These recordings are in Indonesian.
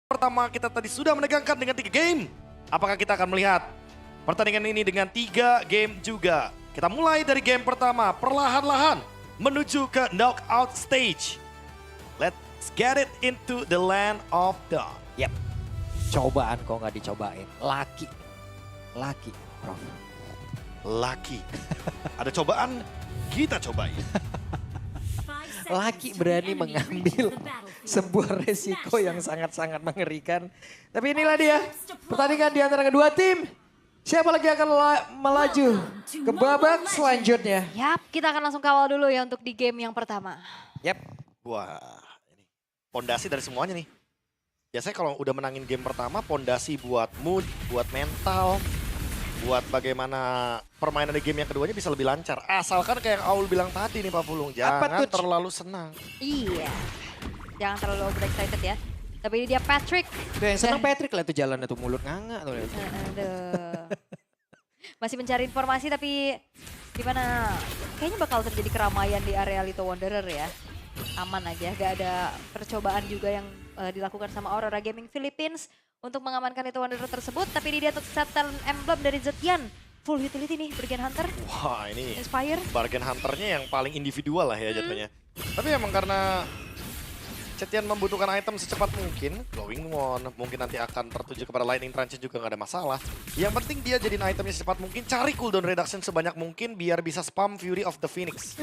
Pertama kita tadi sudah menegangkan dengan 3 game. Apakah kita akan melihat pertandingan ini dengan 3 game juga? Kita mulai dari game pertama, perlahan-lahan menuju ke knockout stage. Let's get it into the land of dawn. Yap, cobaan kok nggak dicobain. Laki, Prof. Laki. Ada cobaan, kita cobain. Laki berani mengambil sebuah resiko yang sangat-sangat mengerikan. Tapi inilah dia, pertandingan di antara kedua tim. Siapa lagi akan melaju ke babak selanjutnya? Yap, kita akan langsung kawal dulu ya untuk di game yang pertama. Yap, Wah, ini pondasi dari semuanya nih. Biasanya kalau udah menangin game pertama, pondasi buat mood, buat mental, buat bagaimana permainan di game yang keduanya bisa lebih lancar. Asalkan kayak yang Aul bilang tadi nih Pak Pulung, jangan tuh? terlalu senang. Iya, jangan terlalu overexcited ya. Tapi ini dia Patrick. tuh yang senang Patrick lah tuh jalannya tuh mulut nganga tuh. Aduh. Masih mencari informasi tapi gimana? Kayaknya bakal terjadi keramaian di area Little Wanderer ya. Aman aja, gak ada percobaan juga yang dilakukan sama Aurora Gaming Philippines untuk mengamankan Little Wanderer tersebut. Tapi ini dia untuk setel emblem dari Zetian. Full utility nih, Bargain Hunter, Wah ini Inspire. bargain hunternya yang paling individual lah ya jatuhnya. Tapi emang karena Zetian membutuhkan item secepat mungkin, Glowing Wand mungkin nanti akan tertuju kepada Lightning Tranche juga nggak ada masalah. Yang penting dia jadiin itemnya secepat mungkin, cari cooldown reduction sebanyak mungkin biar bisa spam Fury of the Phoenix.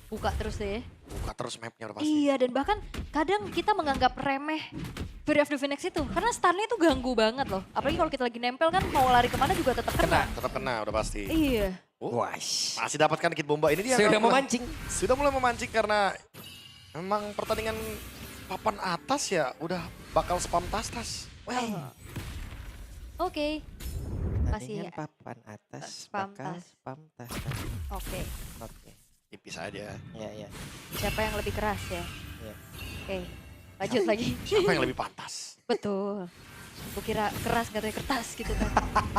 Buka terus deh. Buka terus mapnya udah pasti. Iya, dan bahkan kadang kita menganggap remeh Fury of the Phoenix itu. Karena stunnya itu ganggu banget loh. Apalagi kalau kita lagi nempel kan mau lari kemana juga tetap kena. Tetap kena udah pasti. Iya. Wash. Masih dapatkan Kit Bomba ini dia. Sudah mulai- memancing. Sudah mulai memancing karena memang pertandingan papan atas ya udah bakal spam tas-tas. Oke. Masih Tandingan papan atas, spam bakal tas. spam tas. Oke. Oke, Tipis aja. ya. Siapa yang lebih keras ya? Iya. Oke. Lanjut lagi. Siapa yang lebih pantas? Betul. Gue kira keras katanya kertas gitu kan.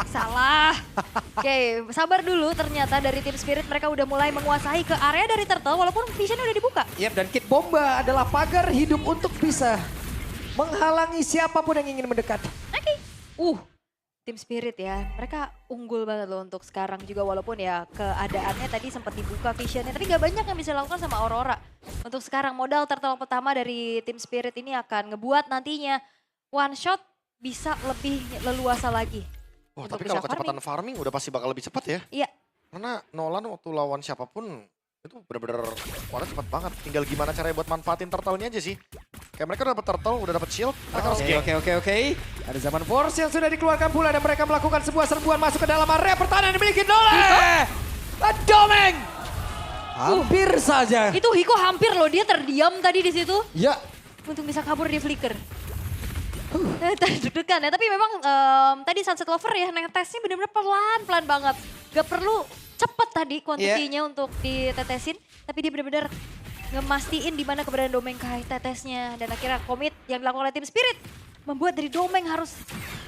Salah. Oke, sabar dulu, ternyata dari tim Spirit mereka udah mulai menguasai ke area dari Turtle walaupun vision udah dibuka. Yap, dan Kit Bomba adalah pagar hidup untuk bisa menghalangi siapapun yang ingin mendekat. Oke. Tim Spirit ya, mereka unggul banget loh untuk sekarang juga walaupun ya keadaannya tadi sempat dibuka visionnya. Tapi gak banyak yang bisa dilakukan sama Aurora. Untuk sekarang modal Turtle pertama dari tim Spirit ini akan ngebuat nantinya one shot bisa lebih leluasa lagi. Wah, Untuk tapi bisa kalau kecepatan farming udah pasti bakal lebih cepat ya. Iya. Karena Nolan waktu lawan siapapun itu bener-bener warna cepat banget. Tinggal gimana caranya buat manfaatin turtle-nya aja sih. Kayak mereka udah dapet turtle, udah dapet shield, mereka harus gank. Oke. Ada zaman force yang sudah dikeluarkan pula dan mereka melakukan sebuah serbuan masuk ke dalam area pertahanan yang dimiliki oleh Domeng. Hampir saja. Itu Hiko hampir loh, dia terdiam tadi di situ Ya, untuk bisa kabur di flicker. Deg-degan ya, tapi memang tadi Sunset Lover ya, netesnya bener-bener pelan-pelan banget. Gak perlu cepet tadi kuantitinya untuk ditetesin, tapi dia bener-bener ngemastiin di mana keberadaan Domeng Kai tetesnya. Dan akhirnya komit yang dilakukan oleh tim Spirit membuat dari Domeng harus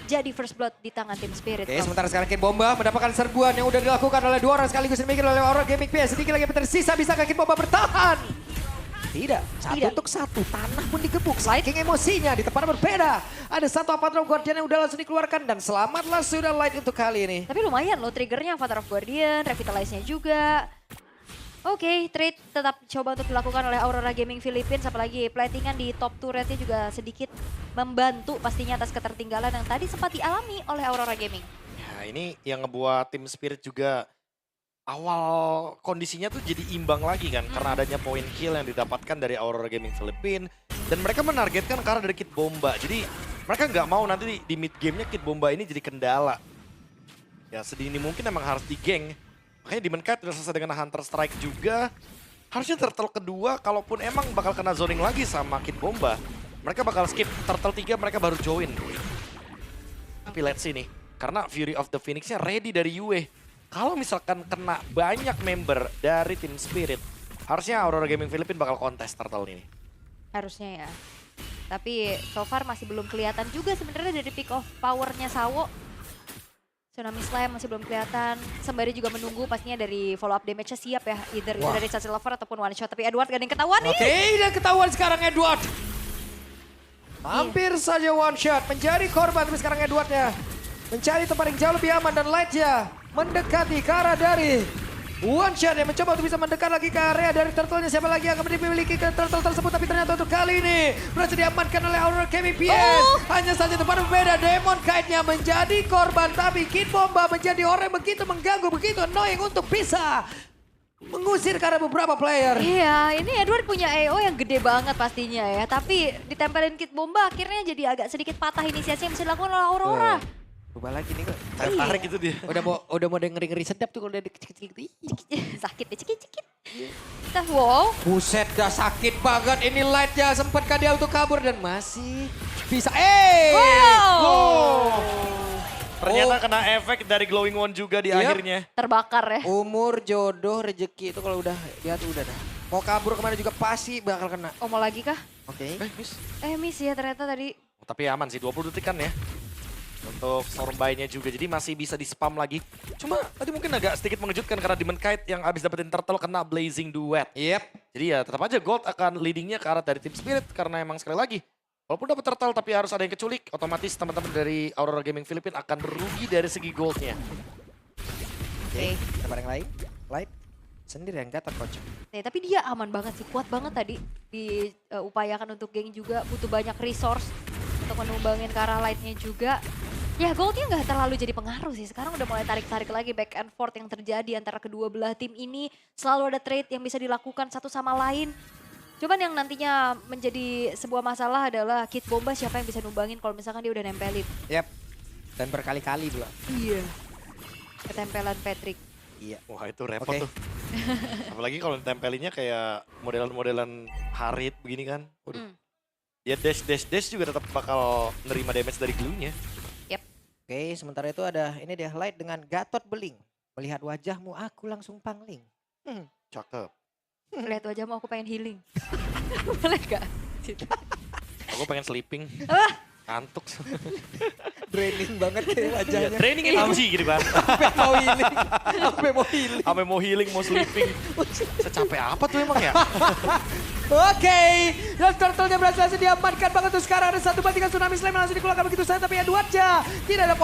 jadi first blood di tangan tim Spirit. oke, sementara sekarang Kit Bomba mendapatkan serbuan yang udah dilakukan oleh dua orang sekaligus dimiliki oleh Aurora Gaming PS. Sedikit lagi tersisa, bisakah Kit Bomba bertahan? Tidak, satu Tidak. untuk satu, tanah pun digebuk, saking emosinya di tempat berbeda. Ada satu Avatar of Guardian yang udah langsung dikeluarkan dan selamatlah sudah Light untuk kali ini. Tapi lumayan loh triggernya Avatar of Guardian, Revitalize-nya juga. Oke, trade tetap coba untuk dilakukan oleh Aurora Gaming Philippines. Apalagi platingan di top turretnya juga sedikit membantu pastinya atas ketertinggalan yang tadi sempat dialami oleh Aurora Gaming. Ya ini yang ngebuat tim Spirit juga awal kondisinya tuh jadi imbang lagi kan. Karena adanya point kill yang didapatkan dari Aurora Gaming Philippines. Dan mereka menargetkan ke arah dari Kit Bomba. Jadi mereka nggak mau nanti di mid gamenya Kit Bomba ini jadi kendala. Ya sedini mungkin emang harus di-geng. Makanya Demon Kite udah selesai dengan Hunter Strike juga. Harusnya turtle kedua kalaupun emang bakal kena zoning lagi sama Kit Bomba. Mereka bakal skip turtle 3 mereka baru join. Tapi let's see nih. Karena Fury of the Phoenix-nya ready dari Yue. Kalau misalkan kena banyak member dari tim Spirit. Harusnya Aurora Gaming Philippines bakal kontes turtle ini. Harusnya ya. Tapi so far masih belum kelihatan juga sebenarnya dari pick of power-nya Sawo. Tsunami Slam masih belum kelihatan. Sembari juga menunggu pastinya dari follow up damage-nya siap ya. Either itu dari Sunset Lover ataupun one shot. Tapi Edward gak ada yang ketahuan nih. Oke, dan ketahuan sekarang Edward. Hampir saja one shot, menjadi korban, tapi sekarang Edwardnya mencari tempat yang jauh lebih aman dan Lightnya mendekati ke arah dari one shot yang mencoba untuk bisa mendekat lagi ke area dari turtle-nya. Siapa lagi yang akan dimiliki ke turtle tersebut, tapi ternyata untuk kali ini berhasil diamankan oleh Aurora Gaming PS. Hanya saja tempat berbeda, Demon Kite-nya menjadi korban, tapi Kid Bomba menjadi orang yang begitu mengganggu, begitu annoying untuk bisa mengusir karena beberapa player. Iya, ini Edward punya AO yang gede banget pastinya ya. Tapi ditempelin Kid Bomba akhirnya jadi agak sedikit patah inisiasi yang bisa dilakukan oleh Aurora. Coba lagi nih kok. Tarik itu dia. Udah mau ngeri-ngeri sedap tuh kalau udah kecil-kecil gitu. Sakit deh, cekit-cekit. Wow. Buset, dah sakit banget ini Lightnya. Sempatkah dia untuk kabur dan masih bisa. Wow. Ternyata kena efek dari glowing one juga di Yep. akhirnya. Terbakar ya. Umur, jodoh, rezeki itu kalau udah lihat udah dah. Mau kabur kemana juga pasti bakal kena. Oh, mau lagi kah? Oke. Miss. Miss ya ternyata tadi. Tapi aman sih, 20 detik kan ya. Untuk Stormby-nya juga, jadi masih bisa di-spam lagi. Cuma tadi mungkin agak sedikit mengejutkan karena Demon Kite yang abis dapetin turtle kena Blazing Duet. Yep. Jadi ya tetap aja Gold akan leadingnya ke arah dari Team Spirit karena emang sekali lagi. Walaupun dapet turtle tapi harus ada yang keculik, otomatis teman-teman dari Aurora Gaming Philippines akan rugi dari segi goldnya. Oke. Ada yang lain? Light? Sendiri yang gatot coach. Tapi dia aman banget sih, kuat banget tadi. Diupayakan untuk geng juga, butuh banyak resource untuk menumbangin ke arah Lightnya juga. Ya goldnya nggak terlalu jadi pengaruh sih, sekarang udah mulai tarik-tarik lagi back and forth yang terjadi antara kedua belah tim ini. Selalu ada trade yang bisa dilakukan satu sama lain. Cuman yang nantinya menjadi sebuah masalah adalah Kid Bomba siapa yang bisa numbangin kalau misalkan dia udah nempelin. Yep. Dan berkali-kali pula. Iya. Ketempelan Patrick. Iya. Wah itu repot Oke. tuh. Apalagi kalau tempelinnya kayak modelan-modelan Harit begini kan. Waduh. Ya dash juga tetap bakal nerima damage dari glue-nya. Oke, sementara itu ada ini dia Light dengan Gatot Beling. Melihat wajahmu aku langsung pangling. Cakep. Lihat wajahmu aku pengen healing. Boleh gak? Aku pengen sleeping. Kantuk. Draining banget kayak Iya, wajahnya. training energy gitu kan. Mau healing. Sampai mau healing. Sampai mau healing, mau sleeping. Secapek apa tuh emang ya? Oke, dan turtle-nya berhasil diamankan banget tuh sekarang. Ada 1/3 tsunami slam langsung dikeluarkan begitu saja. Tapi Edwardnya tidak ada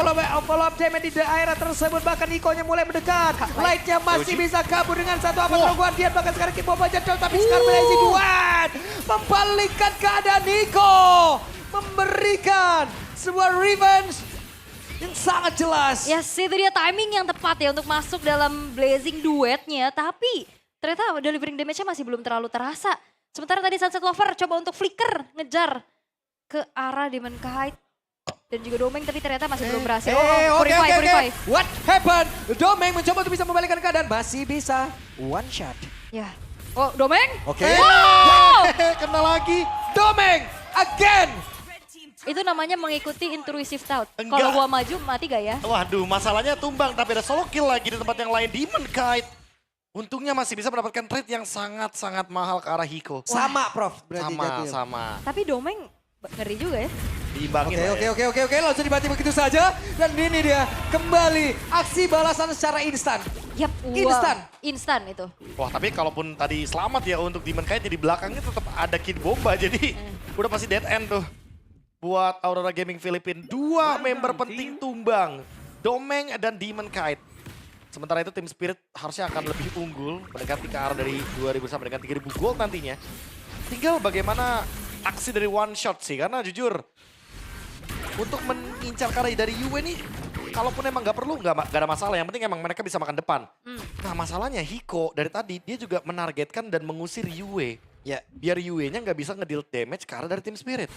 follow-up damage di daerah tersebut. Bahkan Niko-nya mulai mendekat. Light-nya masih bisa kabur dengan satu Avatar Guardian. Bahkan sekarang Kid Bomba jatuh. Tapi sekarang Blazing Duet membalikkan keadaan Niko. Memberikan sebuah revenge yang sangat jelas. Ya sih, itu dia timing yang tepat ya untuk masuk dalam Blazing Duetnya. Tapi ternyata delivering damage-nya masih belum terlalu terasa. Sementara tadi Sunset Lover coba untuk flicker, ngejar ke arah Demon Kite. Dan juga Domeng tapi ternyata masih belum berhasil. Purify. What happened? Domeng mencoba untuk bisa membalikkan keadaan. Masih bisa one shot. Ya. Oh, Domeng? Oke. Wow! Kena lagi. Domeng again. Itu namanya mengikuti intrusive thought. Enggak. Kalau gua maju mati gak ya? Waduh, masalahnya tumbang tapi ada solo kill lagi di tempat yang lain. Demon Kite. Untungnya masih bisa mendapatkan trade yang sangat-sangat mahal ke arah Hiko. Sama Prof. Berarti jatuh. Sama. Tapi Domeng ngeri juga ya. Diimbangin lah ya. Oke. Langsung dibanting begitu saja. Dan ini dia kembali aksi balasan secara instan. Yap, Instan. Instan itu. Wah tapi kalaupun tadi selamat ya untuk Demon Kite di belakangnya tetap ada Kid Bomba. Jadi udah pasti dead end tuh. Buat Aurora Gaming Philippines, 2 member penting tumbang. Domeng dan Demon Kite. Sementara itu tim Spirit harusnya akan lebih unggul. Mendekati ke arah dari 2.000 sampai dengan 3.000 gold nantinya. Tinggal bagaimana aksi dari one shot sih. Karena jujur, untuk mengincar karya dari Yue nih, kalaupun emang nggak perlu, nggak ada masalah. Yang penting emang mereka bisa makan depan. Nah masalahnya Hiko dari tadi, dia juga menargetkan dan mengusir Yue. Ya, biar Yue-nya nggak bisa ngedeal damage ke arah dari tim Spirit.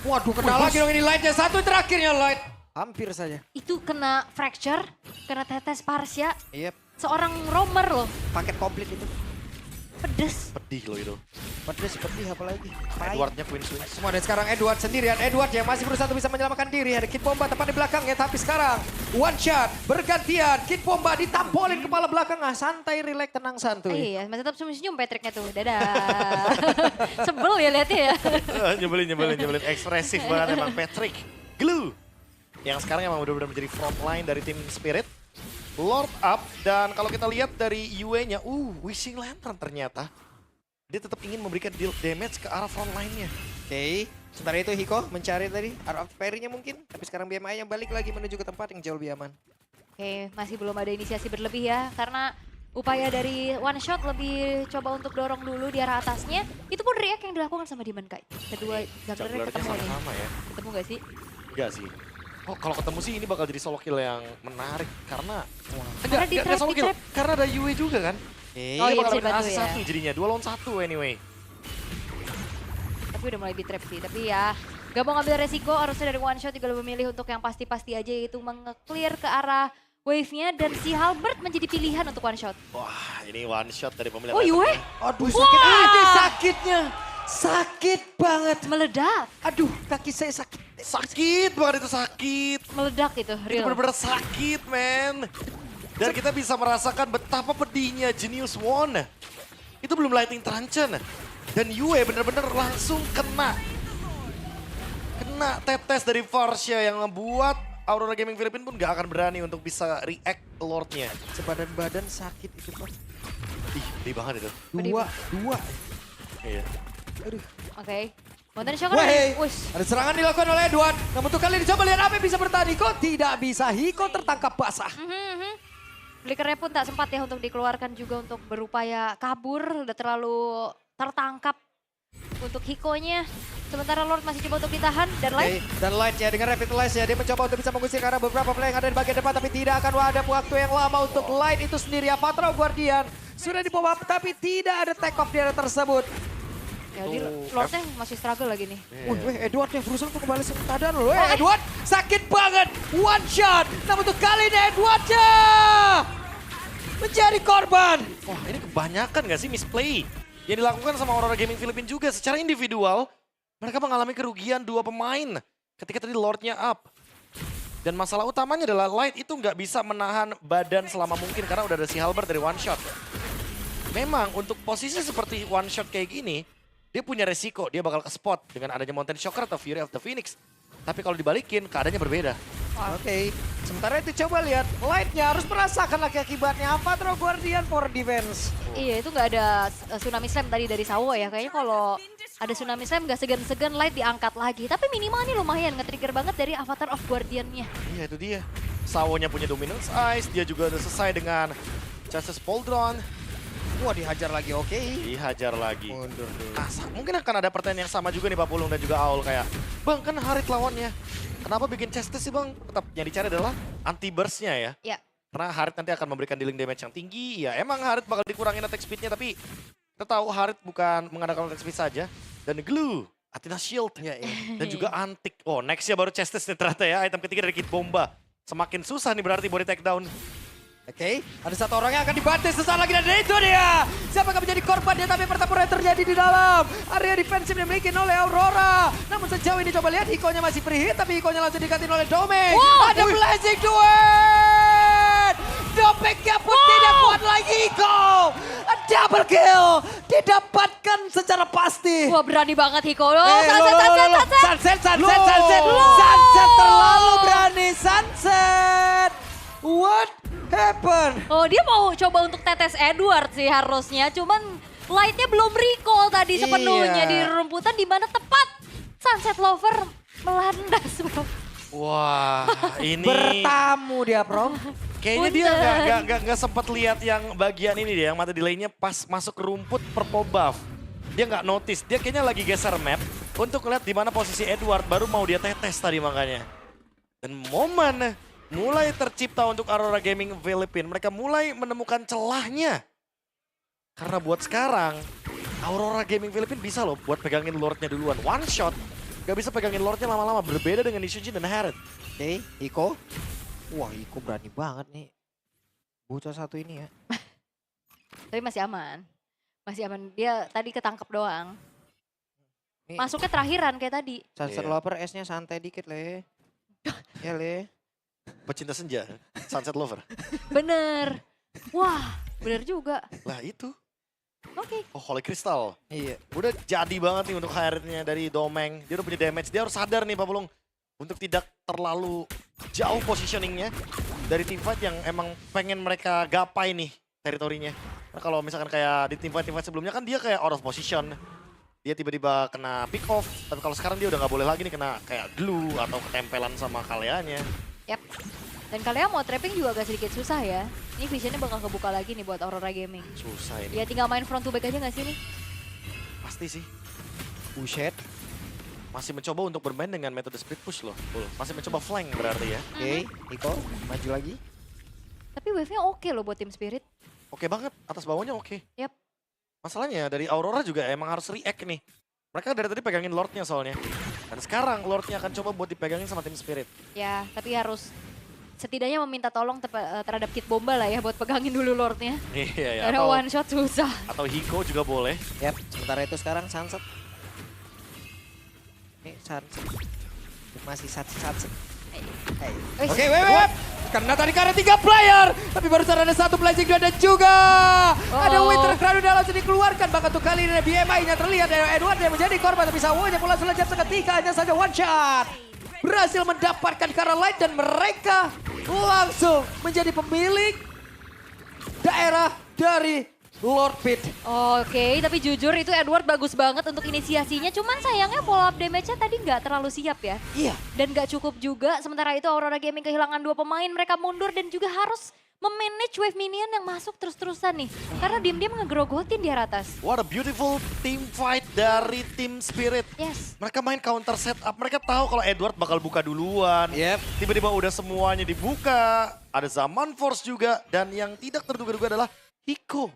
Waduh, kena lagi dong ini Light-nya. Satu terakhirnya Light. Hampir saja. Itu kena fracture, kena tetes Parsia. Yep. Seorang roamer loh, Paket komplit itu. pedes. Pedih loh itu. Pedes seperti apa lagi? Edwardnya Queen Swing. Semua dan sekarang Edward sendirian. Edward yang masih berusaha untuk bisa menyelamatkan diri. Ada Kid Bomba tepat di belakangnya. Tapi sekarang one shot bergantian. Kid Bomba ditampolin kepala belakang. Santai, relax, tenang, santuy. Iya, masih tetap senyum-senyum Patricknya tuh. Dadah. Sebel ya lihatnya ya. nyebelin. Ekspresif banget emang Patrick. Glue. Yang sekarang emang benar-benar menjadi front line dari tim Spirit. Lord up, dan kalau kita lihat dari Yue-nya, Wishing Lantern ternyata. Dia tetap ingin memberikan deal damage ke arah front line-nya. Oke. Sementara itu Hiko mencari tadi Art of Parry-nya mungkin. Tapi sekarang BMI yang balik lagi menuju ke tempat yang jauh lebih aman. Oke, masih belum ada inisiasi berlebih ya. Karena upaya dari one shot lebih coba untuk dorong dulu di arah atasnya. Itu pun react yang dilakukan sama Demon Knight. Kedua junglernya Junglernya ketemu nih. sama-sama ya. Ketemu gak sih? Enggak sih. Oh kalau ketemu sih ini bakal jadi solo kill yang menarik karena Karena di trap, solo di kill trap. karena ada Yue juga kan. Oh Ini iya, bakal bisa ada bantu asis ya. satu jadinya 2 lawan 1 anyway. Tapi udah mulai di trap sih. Tapi ya gak mau ngambil resiko, harusnya dari one shot juga lebih memilih untuk yang pasti-pasti aja, yaitu menge-clear ke arah wave-nya. Dan si Halbert menjadi pilihan untuk one shot. Wah ini one shot dari pemilihan. Oh Yue Aduh sakit. Aduh sakitnya. Sakit banget. meledak. Aduh kaki saya sakit. Sakit banget itu sakit. Meledak itu, Itu real. benar-benar sakit men. Dan kita bisa merasakan betapa pedihnya Genius One. Itu belum lighting truncheon. Dan Yue benar-benar langsung kena tetes dari Varsha yang ngebuat Aurora Gaming Philippines pun gak akan berani untuk bisa react Lordnya. Sebadan-badan sakit itu Prof. Ih, pedih banget itu. Pedih Dua. Iya. Aduh. Oke. Mountain Shocker. Weh, Wush. ada serangan dilakukan oleh Edward. Namun untuk kali ini coba lihat apa yang bisa bertahan Hiko. Tidak bisa, Hiko tertangkap basah. Flickernya pun tak sempat ya untuk dikeluarkan juga untuk berupaya kabur. Udah terlalu tertangkap untuk Hikonya. Sementara Lord masih coba untuk ditahan. Dan Light. Dan Light ya dengan Revitalize ya, dia mencoba untuk bisa mengusir karena beberapa play yang ada di bagian depan. Tapi tidak akan ada waktu yang lama untuk Light itu sendiri. Avatar Guardian sudah di bawah tapi tidak ada take off di area tersebut. Ya, Lordnya masih struggle lagi nih. Wih, Edward yang berusaha untuk kembali keadaan loh. Edward sakit banget. One shot. Namun untuk kali ini Edwardnya menjadi korban. Wah ini kebanyakan gak sih misplay yang dilakukan sama Aurora Gaming Philippines juga. Secara individual mereka mengalami kerugian 2 pemain ketika tadi Lordnya up. Dan masalah utamanya adalah Light itu nggak bisa menahan badan selama mungkin karena udah ada si Halbert dari one shot. Memang untuk posisi seperti one shot kayak gini, dia punya resiko, dia bakal ke spot dengan adanya Mountain Shocker atau Fury of the Phoenix. Tapi kalau dibalikin, keadaannya berbeda. Oke, sementara itu coba lihat Light-nya harus merasakan lagi akibatnya. Avatar Guardian for defense. Iya, itu nggak ada Tsunami Slam tadi dari Sawo ya. Kayaknya kalau ada Tsunami Slam nggak segan-segan Light diangkat lagi. Tapi minimal nih lumayan nge-trigger banget dari Avatar of Guardian-nya. Iya itu dia. Sawonya punya Dominance Ice, dia juga udah selesai dengan Chassis Poldron. Wah dihajar lagi, oke. Dihajar lagi. Mundur dulu. Nah, mungkin akan ada pertanyaan yang sama juga nih Pak Pulung dan juga Aul kayak, Bang kan Harit lawannya. Kenapa bikin Chastis sih Bang? Tetap yang dicari adalah anti-burst-nya ya. Ya, Karena Harit nanti akan memberikan dealing damage yang tinggi. Ya emang Harit bakal dikurangin attack speed-nya tapi kita tahu Harit bukan mengandalkan attack speed saja. Dan Glue, Athena Shield, dan juga Antik. Oh next-nya baru Chastis nih ternyata ya. Item ketiga dari Kid Bomba. Semakin susah nih berarti body takedown. Oke, ada satu orang yang akan dibantai sesaat lagi dan itu dia. Siapa yang menjadi korbannya tapi pertempuran terjadi di dalam area defensif yang dimiliki oleh Aurora. Namun sejauh ini coba lihat Hikonya masih free hit tapi Hikonya langsung dikatin oleh Domeng. Ada blazing duet. Domengnya pun tidak kuat lagi Hiko. A double kill didapatkan secara pasti. wah berani banget Hiko. Sunset terlalu berani. Sunset. What happened? Oh dia mau coba untuk tetes Edward sih harusnya. Cuman Light-nya belum recall tadi sepenuhnya Iya. di rumputan di mana tepat Sunset Lover melandas bro. Wah ini Bertamu dia, Bro. kayaknya dia Punten. nggak sempat lihat yang bagian ini deh, yang mata delay-nya pas masuk ke rumput purple buff. Dia nggak notice, dia kayaknya lagi geser map untuk lihat di mana posisi Edward, baru mau dia tetes tadi makanya. Dan momen mulai tercipta untuk Aurora Gaming Philippines, mereka mulai menemukan celahnya. Karena buat sekarang, Aurora Gaming Philippines bisa loh buat pegangin Lordnya duluan. One shot, gak bisa pegangin Lordnya lama-lama, berbeda dengan Nishijin dan Harit. Oke, Hiko. Wah, Hiko berani banget nih. Bocah satu ini ya. Tapi masih aman. Masih aman. Dia tadi ketangkep doang. Nih, Masuknya terakhiran kayak tadi. Sunset Iya. Lover S-nya santai dikit, Le. Ya, Le. Pecinta senja, Sunset Lover. Bener. Wah bener juga. Lah itu, Oke. oh Holy Crystal. Iya. Udah jadi banget nih untuk Haritnya dari Domeng. Dia udah punya damage, dia harus sadar nih Pak Pulung. Untuk tidak terlalu jauh positioningnya dari teamfight yang emang pengen mereka gapai nih teritorinya. Nah, kalau misalkan kayak di teamfight sebelumnya kan dia kayak out of position. dia tiba-tiba kena pick off. Tapi kalau sekarang dia udah nggak boleh lagi nih kena kayak glue atau ketempelan sama Kaleanya. Yap. Dan kalian mau trapping juga agak sedikit susah ya. Ini visionnya bakal kebuka lagi nih buat Aurora Gaming. Susah ini. Ya tinggal main front to back aja gak sih nih? Pasti sih. Buset. Masih mencoba untuk bermain dengan metode split push loh. Masih mencoba flank berarti ya. Oke, Iko maju lagi. Tapi wave-nya oke loh buat Team Spirit. Oke banget, atas bawahnya oke. Yap. Masalahnya dari Aurora juga emang harus react nih. Mereka dari tadi pegangin Lordnya soalnya. Dan sekarang Lordnya akan coba buat dipegangin sama Team Spirit. Ya, tapi harus setidaknya meminta tolong terhadap Kid Bomba lah ya buat pegangin dulu Lordnya. Iya ya. Karena one shot susah. Atau Hiko juga boleh. Yap, sementara itu sekarang Sunset. Ini Sunset. Masih Sunset. Hey. Wih. Oke, wait. Karena tadi karena 3 player, tapi barusan ada 1 blazing dua dan juga ada Winter Crown udah langsung dikeluarkan. Bahkan untuk kali ini BMI-nya terlihat Edward yang menjadi korban, tapi Sawonya pula selejap seketika hanya saja one shot. Berhasil mendapatkan Kara Light dan mereka langsung menjadi pemilik daerah dari Lord Pit. Oke, tapi jujur itu Edward bagus banget untuk inisiasinya. Cuman sayangnya follow up damage-nya tadi nggak terlalu siap ya. Iya. Dan nggak cukup juga. Sementara itu Aurora Gaming kehilangan 2 pemain. Mereka mundur dan juga harus memanage wave minion yang masuk terus-terusan nih. Karena diam-diam ngegrogotin di atas. What a beautiful team fight dari Team Spirit. Yes. Mereka main counter setup. Mereka tahu kalau Edward bakal buka duluan. Yep. Tiba-tiba udah semuanya dibuka. Ada Zaman Force juga. Dan yang tidak terduga-duga adalah Hiko.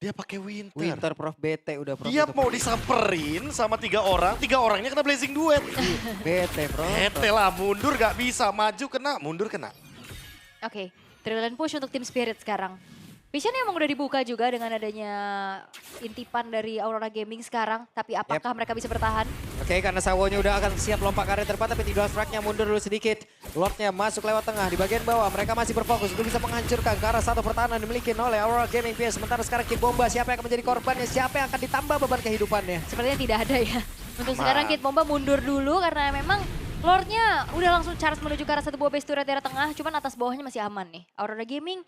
Dia pakai Winter. Prof BT udah Prof. Dia itu. mau disamperin sama 3 orang. 3 orangnya kena Blazing Duet. BT Prof. Ete lah, mundur gak bisa. Maju kena, mundur kena. Oke, Trillion push untuk Team Spirit sekarang. Vision emang udah dibuka juga dengan adanya intipan dari Aurora Gaming sekarang. Tapi apakah mereka bisa bertahan? Oke, karena Sawonya udah akan siap lompat karet terdepan, tapi Tidal Strike-nya mundur dulu sedikit. Lordnya masuk lewat tengah, di bagian bawah mereka masih berfokus untuk bisa menghancurkan ke arah satu pertahanan dimiliki oleh Aurora Gaming PS. Sementara sekarang Kid Bomba, siapa yang akan menjadi korbannya, siapa yang akan ditambah beban kehidupannya. Sepertinya tidak ada ya. Untuk Aman. sekarang Kid Bomba mundur dulu karena memang Lordnya udah langsung charge menuju ke arah satu buah base turret daerah tengah. Cuman atas bawahnya masih aman nih. Aurora Gaming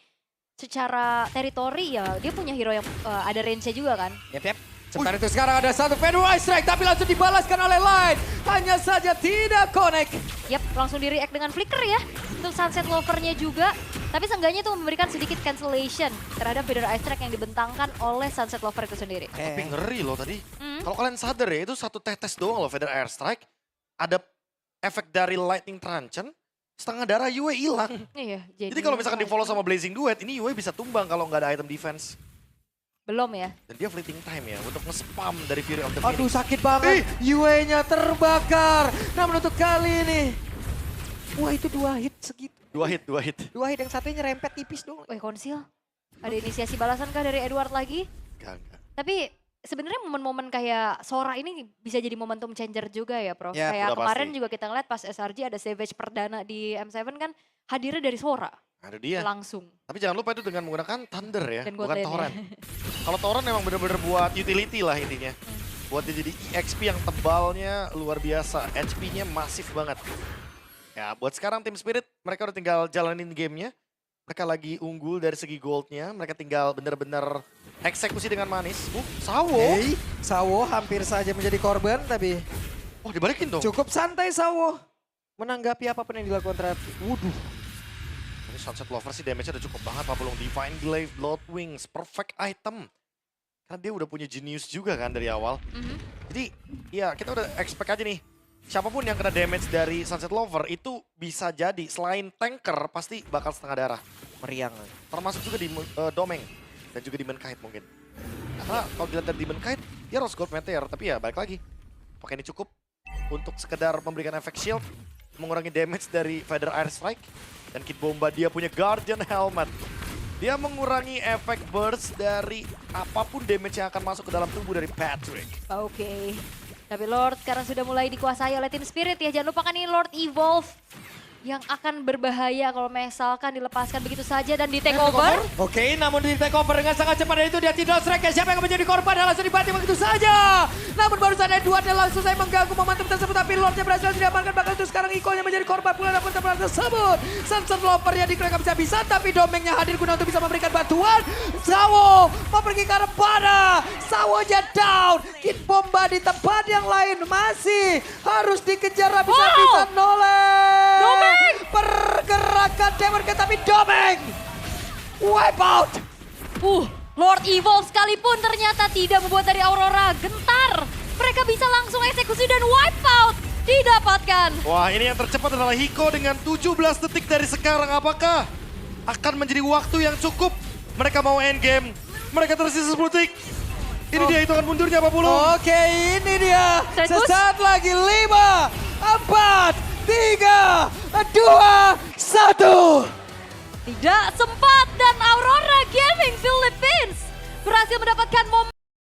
secara teritori ya dia punya hero yang ada range-nya juga kan. Yap. Sementara itu sekarang ada satu Federal Strike, tapi langsung dibalaskan oleh Light. Hanya saja tidak connect. Yap, langsung di-react dengan flicker ya. Untuk Sunset Lover-nya juga. Tapi seenggaknya itu memberikan sedikit cancellation terhadap Federal Strike yang dibentangkan oleh Sunset Lover itu sendiri. Tapi ngeri loh tadi. Hmm. Kalau kalian sadar ya, itu satu tetes doang loh Feather Airstrike. Ada efek dari Lightning Truncheon, setengah darah Yue hilang. Iya, Jadi kalau misalkan di follow sama Blazing Duet, ini Yue bisa tumbang kalau nggak ada item defense. belum ya. Dan dia fleeting time ya untuk nge-spam dari Fury of the Aduh Phoenix. sakit banget, Yue-nya terbakar. Namun untuk kali ini, wah itu 2 hit segitu. 2 hit. 2 hit, yang satunya nyerempet tipis dong. Wih, konsil. Ada inisiasi balasan kah dari Edward lagi? Enggak. Tapi sebenarnya momen-momen kayak Sora ini bisa jadi momentum changer juga ya, Prof. Ya, Kayak udah kemarin pasti. juga kita ngeliat pas SRG ada Savage perdana di M7 kan hadirnya dari Sora Ada dia. langsung. Tapi jangan lupa itu dengan menggunakan Thunder ya, Dan bukan Godland ya. Torrent. Kalau Torrent memang bener-bener buat utility lah intinya. Buat dia jadi EXP yang tebalnya luar biasa. HP-nya masif banget. Ya buat sekarang Team Spirit, mereka udah tinggal jalanin gamenya. Mereka lagi unggul dari segi goldnya. Mereka tinggal bener-bener eksekusi dengan manis. Sawo. Hey, Sawo hampir saja menjadi korban, tapi Oh dibalikin dong. cukup santai Sawo menanggapi apapun yang dilakukan terhadap. Waduh. Ini Sunset Lover sih damage-nya udah cukup banget. Papulung Divine Glaive, Blood Wings, perfect item. Karena dia udah punya Genius juga kan dari awal. Mhm. Jadi ya kita udah expect aja nih. Siapapun yang kena damage dari Sunset Lover itu bisa jadi selain tanker pasti bakal setengah darah. Meriang. Termasuk juga di Domeng dan juga Demon Kite mungkin. Karena kalau dilihat dari Demon Kite dia Rose Gold Meteor tapi ya balik lagi. Pakai ini cukup untuk sekedar memberikan efek shield, mengurangi damage dari Feather Airstrike. Dan Kid Bomba dia punya Guardian Helmet. Dia mengurangi efek burst dari apapun damage yang akan masuk ke dalam tubuh dari Patrick. Oke. Tapi Lord sekarang sudah mulai dikuasai oleh Team Spirit ya. Jangan lupakan ini Lord Evolve. yang akan berbahaya kalau misalkan dilepaskan begitu saja dan di take over. Oke, namun di take over dengan sangat cepat dan itu dia tidak strike. Siapa yang akan menjadi korban langsung dibanting begitu saja. Namun baru saja dua dan langsung saya mengganggu momentum tersebut. Tapi Lordnya berhasil diamankan. Bahkan itu sekarang Iko-nya menjadi korban pula dalam tempat tersebut. Sunset Lover-nya dikira bisa-bisa. Tapi Domengnya hadir guna untuk bisa memberikan bantuan. Sawo mau pergi ke arah pada. Sawonya down. Kid Bomba di tempat yang lain masih harus dikejar habis-habisan Nolan. Domeng! Pergerakan Demon King tapi Domeng wipe out. Lord Evil sekalipun ternyata tidak membuat dari Aurora gentar. Mereka bisa langsung eksekusi dan wipe out. Didapatkan. Wah, ini yang tercepat adalah Hiko dengan 17 detik dari sekarang. Apakah akan menjadi waktu yang cukup? Mereka mau endgame. Mereka tersisa 10 detik. Ini dia hitungan mundurnya Pak Pulung. Oke, ini dia. Serkus. Sesaat lagi 5, 4, 3, 2, 1. Tidak sempat dan Aurora Gaming Philippines berhasil mendapatkan momentum